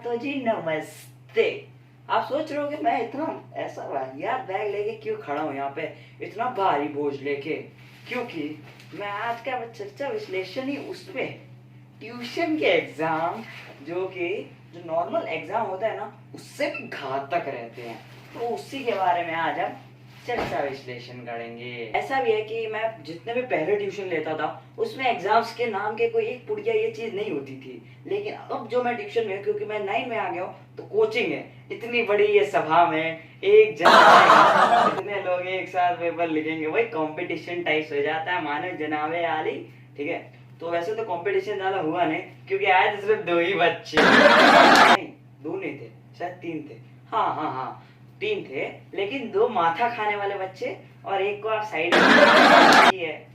तो जी नमस्ते। आप सोच रहे हो कि मैं इतना ऐसा वाहियात बैग लेके क्यों खड़ा हूँ यहाँ पे, इतना भारी बोझ लेके, क्योंकि मैं आज का चर्चा विश्लेषण ही उस पे ट्यूशन के एग्जाम, जो कि जो नॉर्मल एग्जाम होता है ना, उससे भी घातक रहते हैं, तो उसी के बारे में आज हम चर्चा विश्लेषण करेंगे। ऐसा भी है कि मैं जितने भी पहले ट्यूशन लेता था उसमें एग्जाम्स के नाम के कोई एक पुड़िया ये चीज नहीं होती थी, लेकिन अब जो मैं ट्यूशन में, क्योंकि मैं 9 में आ गया हूँ, तो कोचिंग है, इतनी बड़ी ये सभा में एक जना इतने लोग एक साथ पेपर लिखेंगे, वही कंपटीशन टाइप हो जाता है, मानो जनाबे आली। ठीक है, तो वैसे तो कंपटीशन ज्यादा हुआ नहीं, क्योंकि आज सिर्फ 2 ही बच्चे नहीं, 2 नहीं थे, शायद 3 थे। हाँ हाँ हाँ, 3 थे, लेकिन 2 माथा खाने वाले बच्चे और एक को आप साइड है,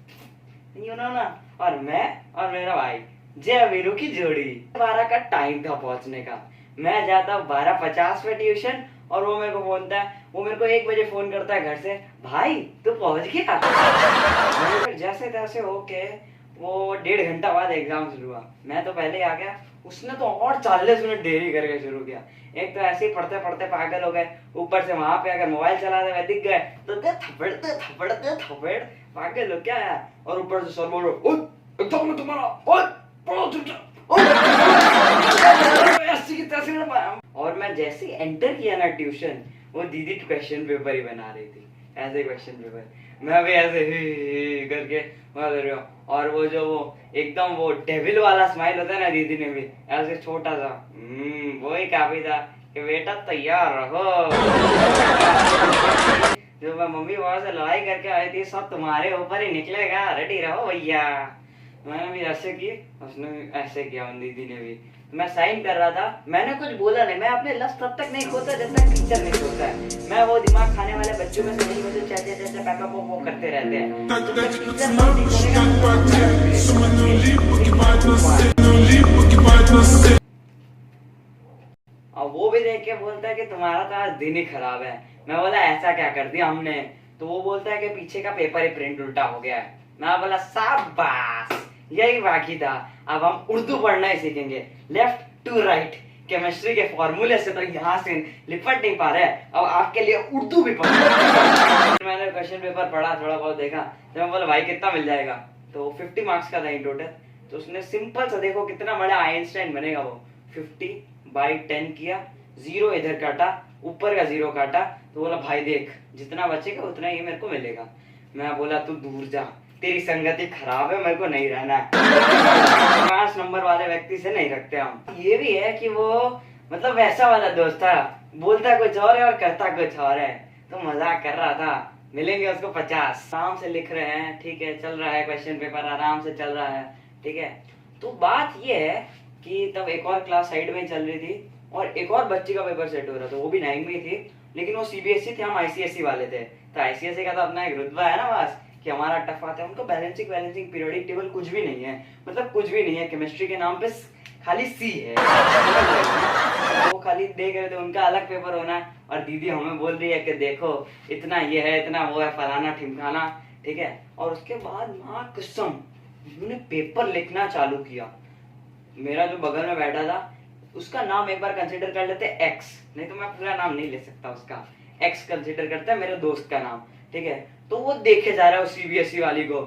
यू नो ना। और मैं और मेरा भाई जय वीरू की जोड़ी। 12 का टाइम था पहुंचने का, मैं जाता 12:50 पे ट्यूशन, और वो मेरे को बोलता है, वो मेरे को 1 बजे फोन करता है घर से, भाई तू पहुंच गया। फिर जैसे तैसे होके वो 1.5 घंटा बाद एग्जाम शुरू हुआ, मैं तो पहले आ गया, उसने तो और 40 मिनट देरी करके शुरू किया। एक तो ऐसे ही पढ़ते पढ़ते पागल हो गए, ऊपर से वहां पे अगर मोबाइल चलाते हुए दिख गए तो दे थप्पड़ पागल हो क्या है। और ऊपर से सर बोल रहे एग्जाम में तुम्हारा ऐसी की तैसी। और मैं जैसे ही एंटर किया ना ट्यूशन, वो दीदी क्वेश्चन पेपर ही बना रही थी, ऐसे क्वेश्चन पेपर, मैं भी ऐसे ही करके बना रही हूँ। और वो जो वो एकदम वो डेविल वाला स्माइल होता है ना, दीदी ने भी ऐसे छोटा सा वो ही काफी था कि बेटा तैयार रहो। जो मैं मम्मी पापा से लड़ाई करके आई थी, सब तुम्हारे ऊपर ही निकलेगा, रेडी रहो भैया। मैंने भी ऐसे किए, उसने भी ऐसे किया, उन दीदी ने भी। मैं साइन कर रहा था, मैंने कुछ बोला नहीं, मैं अपने लफ्ज तब तक नहीं खोता जब तक टीचर नहीं खोता है। मैं वो दिमाग खाने वाले बच्चों में से नहीं हूँ जो चाचा चाचा पापा वो करते रहते हैं। और वो भी देख के बोलता है कि तुम्हारा तो आज दिन ही खराब है। मैं बोला ऐसा क्या कर दिया हमने, तो वो बोलता है कि पीछे का पेपर ही प्रिंट उल्टा हो गया है। मैं बोला शाबाश, यही बाकी था, अब हम उर्दू पढ़ना ही सीखेंगे, लेफ्ट टू राइट। केमिस्ट्री के फॉर्मूले से तो यहाँ से लिपट नहीं पा रहे, अब आपके लिए उर्दू भी पढ़ना। मैंने क्वेश्चन पेपर पढ़ा, थोड़ा बहुत देखा, तो मैं बोला भाई कितना मिल जाएगा, तो 50 मार्क्स का था इन टोटल। तो उसने सिंपल सा, देखो कितना बड़ा आइंस्टाइन बनेगा वो, 50/10 किया, 0 इधर काटा, ऊपर का 0 काटा, तो बोला भाई देख जितना बचेगा उतना ही मेरे को मिलेगा। मैं बोला तू दूर जा, तेरी संगति खराब है, मेरे को नहीं रहना है। 5 नंबर वाले व्यक्ति से नहीं रखते हम। ये भी है कि वो मतलब वैसा वाला दोस्त था, बोलता कुछ और है और करता कुछ और है, तो मजाक कर रहा था। मिलेंगे उसको 50। आराम से लिख रहे हैं, ठीक है, चल रहा है क्वेश्चन पेपर, आराम से चल रहा है, ठीक है। तो बात ये है कि तब एक और क्लास साइड में चल रही थी, और एक और बच्चे का पेपर सेट हो रहा था, वो भी 9 में थी, लेकिन वो सीबीएसई थे, हम आईसीएसई वाले थे। तो आईसीएसई का तो अपना एक रुतबा है ना बस, कि हमारा टफ आता है, उनको बैलेंसिंग पीरियोडिक टेबल कुछ भी नहीं है, मतलब कुछ भी नहीं है, केमिस्ट्री के नाम पे खाली सी है। वो खाली देख रहे थे, उनका अलग पेपर होना है, और दीदी हमें बोल रही है कि देखो इतना ये है, इतना वो है, फलाना ठिमकाना, ठीक है। और उसके बाद माँ कसम उन्होंने पेपर लिखना चालू किया। मेरा जो बगल में बैठा था उसका नाम एक बार कंसीडर कर लेते एक्स, नहीं तो मैं पूरा नाम नहीं ले सकता उसका, एक्स कंसीडर करते हैं मेरे दोस्त का नाम, ठीक है। तो वो देखे जा रहा है उस सीबीएसई वाली को,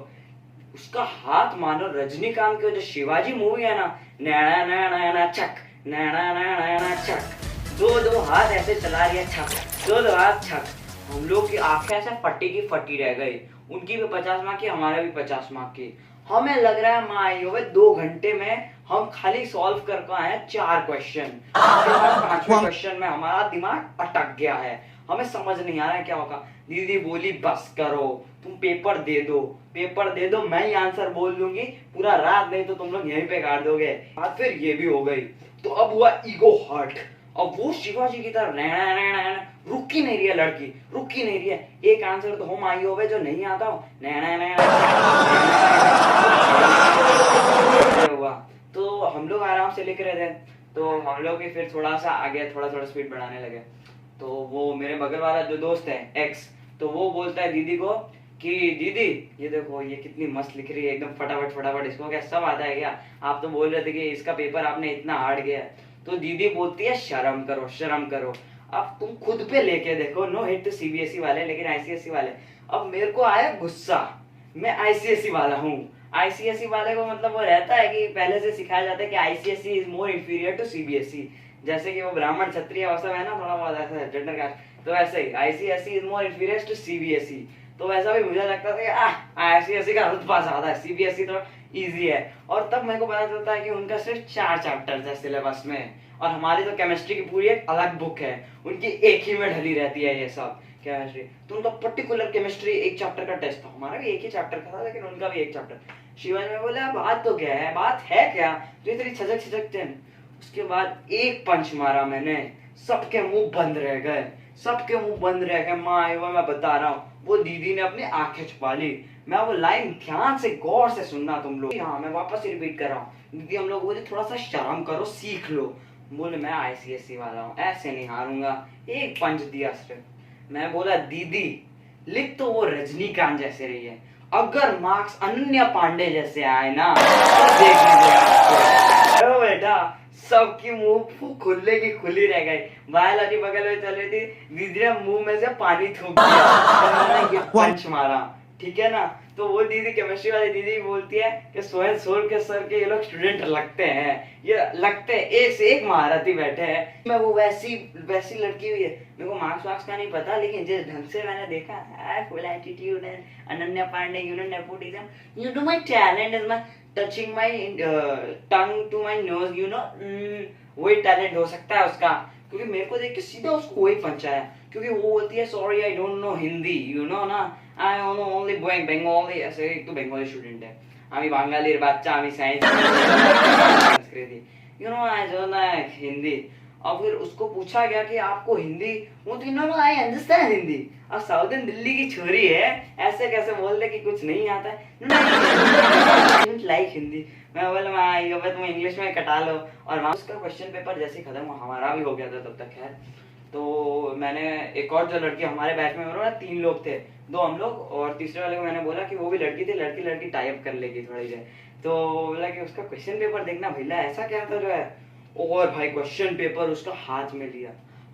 उसका हाथ मानो रजनीकांत की जो शिवाजी मूवी है ना, नैना नैना नैना चक, नैना नैना नैना चक, 2 हाथ ऐसे चला रही है, छक 2 हाथ छक। हम लोग की आंखें ऐसे फटी की फटी रह गई, उनकी भी 50 मार्क की, हमारे भी 50 मार्क की। हमें लग रहा है माँ 2 घंटे में हम खाली सॉल्व कर पाए हैं 4 क्वेश्चन, 5वें क्वेश्चन में हमारा दिमाग अटक गया है, हमें समझ नहीं आ रहा है क्या होगा। दीदी बोली बस करो, तुम पेपर दे दो, मैं ही आंसर बोल दूंगी, पूरा रात नहीं तो तुम लोग यहीं पे काट दोगे। बात फिर ये भी हो गई, तो अब हुआ ईगो हर्ट। अब वो शिवाजी की तरह रहना रुक ही नहीं रही है, लड़की रुक ही नहीं रही है, एक आंसर तो हम आई हो जो नहीं आता हो, हुआ। तो हम लोग आराम से लिख रहे थे, तो हम लोग भी फिर थोड़ा सा आगे थोड़ा स्पीड बढ़ाने लगे। तो वो मेरे बगल वाला जो दोस्त है एक्स, तो वो बोलता है दीदी को कि दीदी ये देखो ये कितनी मस्त लिख रही है, एकदम फटाफट, इसको क्या सब आता है क्या? आप तो बोल रहे थे कि इसका पेपर आपने इतना हार्ड किया है। तो दीदी बोलती है शर्म करो शर्म करो। अब तुम खुद पे लेके देखो, नो हिट टू सीबीएसई वाले लेकिन आईसीएसई वाले। अब मेरे को आया गुस्सा, मैं आईसीएसई वाला हूँ। आईसीएसई वाले को मतलब वो रहता है कि पहले से सिखाया जाता है कि ICSE is more inferior to CBSE, जैसे कि वो ब्राह्मण क्षत्रिय वो सब है ना, थोड़ा बहुत ऐसा है जेंडर कास्ट, तो ऐसे ही ICSE is more inferior to CBSE. तो वैसा भी मुझे लगता था कि आईसीएसई का रुतबा ज्यादा है, सीबीएसई तो इजी है। और तब मेरे को पता चलता है कि उनका सिर्फ 4 चैप्टर्स है सिलेबस में, और हमारी तो केमिस्ट्री की पूरी एक अलग बुक है, उनकी एक ही में ढली रहती है ये सब केमिस्ट्री। तो उनका पर्टिकुलर केमिस्ट्री एक चैप्टर का टेस्ट था, हमारा भी एक ही चैप्टर का था लेकिन उनका भी एक चैप्टर। शिवाजी में बोला बात तो क्या है, बात है क्या, तो इतनी छजक छजकते हैं। उसके बाद एक पंच मारा मैंने, सबके मुंह बंद रह गए, सबके मुंह बंद रह गए। मैं बता रहा हूँ, वो दीदी ने अपनी आंखें छुपा ली। मैं वो लाइन ध्यान से गौर से सुनना तुम लोग। हाँ मैं वापस से रिपीट कर रहा हूँ, दीदी हम लोग बोले थोड़ा सा शर्म करो, सीख लो। बोले मैं आईसीएसई वाला हूँ, ऐसे नहीं हारूंगा। एक पंच दिया सिर्फ। मैं बोला दीदी लिख तो वो रजनीकांत जैसे रही है, अगर मार्क्स अनन्या पांडे जैसे आए ना तो देख लीजिएगा बेटा। सबकी मुंह खुले की खुली रह गई। बायोलॉजी बगल में चल रही थी, दीदी ने मुंह में से पानी थूक दिया, ये पंच मारा, ठीक है ना। तो वो दीदी केमिस्ट्री वाली दीदी बोलती है कि सोहेल सोल के सर के ये लोग स्टूडेंट लगते हैं, ये लगते हैं, एक से एक महारथी बैठे हैं। मैं वो वैसी लड़की हुई है, मेरे को मार्क्स वार्क्स का नहीं पता, लेकिन जिस ढंग से मैंने देखा है, फुल एटीट्यूड है, Ananya Pandey, you know nepotism, you know my talent is my touching my tongue to my nose, you know, वही टैलेंट हो सकता है उसका। क्योंकि मेरे को देख के सीधा उसको वही पंचाया, क्योंकि वो बोलती है sorry I don't know Hindi, you know ना, आई नो ओनली बेंगोली। ऐसे एक तो बेंगोली स्टूडेंट है, আমি বাঙালির বাচ্চা, আমি साइंस संस्कृति, you know I don't know Hindi. और फिर उसको पूछा गया कि आपको हिंदी, वो तो नो आई अंडरस्टैंड हिंदी। अब साउथर्न दिल्ली की छोरी है, ऐसे कैसे बोल दे कि कुछ नहीं आता है, लाइक हिंदी। मैं बोला तुम इंग्लिश में कटा लो। और वहाँ उसका क्वेश्चन पेपर जैसे खत्म हुआ, हमारा भी हो गया था तब तक खैर। तो मैंने एक और जो लड़की हमारे बैच में, 3 लोग थे, 2 हम लोग और तीसरे वाले को मैंने बोला कि वो भी लड़की थी, लड़की टाइप कर लेगी थोड़ी देर। तो बोला कि उसका क्वेश्चन पेपर देखना भैया ऐसा क्या था जो है। और भाई क्वेश्चन पेपर उसका हाथ में लिया,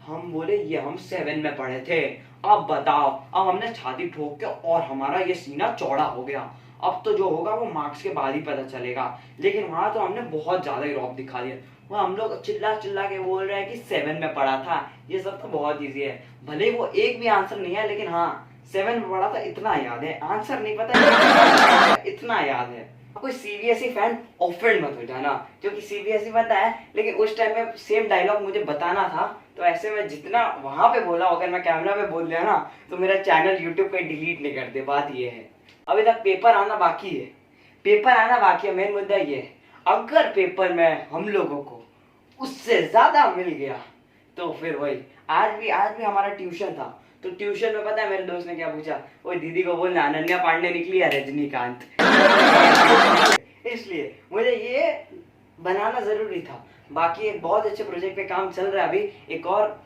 हम बोले ये हम 7 में पढ़े थे, अब बताओ। अब हमने छाती ठोक के और हमारा ये सीना चौड़ा हो गया। अब तो जो होगा वो मार्क्स के बाद ही पता चलेगा, लेकिन वहां तो हमने बहुत ज्यादा ही रौब दिखा दिया। वो हम लोग चिल्ला चिल्ला के बोल रहे हैं कि 7 में पढ़ा था, ये सब तो बहुत इजी है। भले वो एक भी आंसर नहीं है, लेकिन हाँ 7 में पढ़ा था इतना याद है, आंसर नहीं पता इतना याद है। कोई सीबीएसई फैन ऑफेंड मत हो जाना, क्योंकि सीबीएसई पता है, लेकिन उस टाइम में सेम डायलॉग मुझे बताना था, तो ऐसे में जितना वहां पे बोला, अगर मैं कैमरा पे बोल दिया ना तो मेरा चैनल यूट्यूब पे डिलीट नहीं कर दे। बात ये है, अभी तक पेपर आना बाकी है, मेन मुद्दा ये है, अगर पेपर में हम लोगों को उससे ज्यादा मिल गया तो फिर वही। आज भी हमारा ट्यूशन था, तो ट्यूशन में पता है मेरे दोस्त ने क्या पूछा, वो दीदी को बोलना अनन्या पांडे निकली है रजनीकांत। इसलिए मुझे ये बनाना जरूरी था। बाकी एक बहुत अच्छे प्रोजेक्ट पे काम चल रहा है अभी। एक और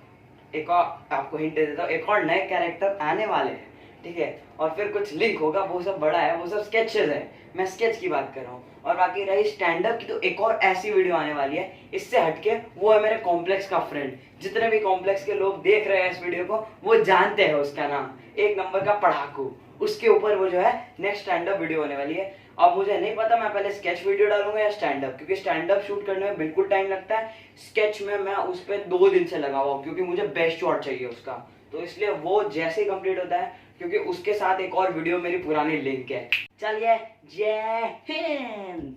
आपको हिंट दे देता हूँ, एक और नए कैरेक्टर आने वाले हैं, ठीक है। और फिर कुछ लिंक होगा, वो सब बड़ा है, वो सब स्केचेस है, मैं स्केच की बात कर रहा हूँ। और बाकी रही स्टैंड अप की, तो एक और ऐसी वीडियो आने वाली है इससे हटके, वो है मेरे कॉम्प्लेक्स का फ्रेंड। जितने भी कॉम्प्लेक्स के लोग देख रहे हैं इस वीडियो को, वो जानते हैं उसका नाम, 1 नंबर का पढ़ाकू। उसके ऊपर वो जो है नेक्स्ट स्टैंड अप वीडियो होने वाली है। अब मुझे नहीं पता मैं पहले स्केच वीडियो डालूंगा या स्टैंड अप, क्योंकि स्टैंड अप शूट करने में बिल्कुल टाइम लगता है, स्केच में मैं उस पर 2 दिन से लगा हुआ, क्योंकि मुझे बेस्ट शॉट चाहिए उसका। तो इसलिए वो जैसे ही कंप्लीट होता है, क्योंकि उसके साथ एक और वीडियो मेरी पुरानी लिंक है। चलिए जय हिंद।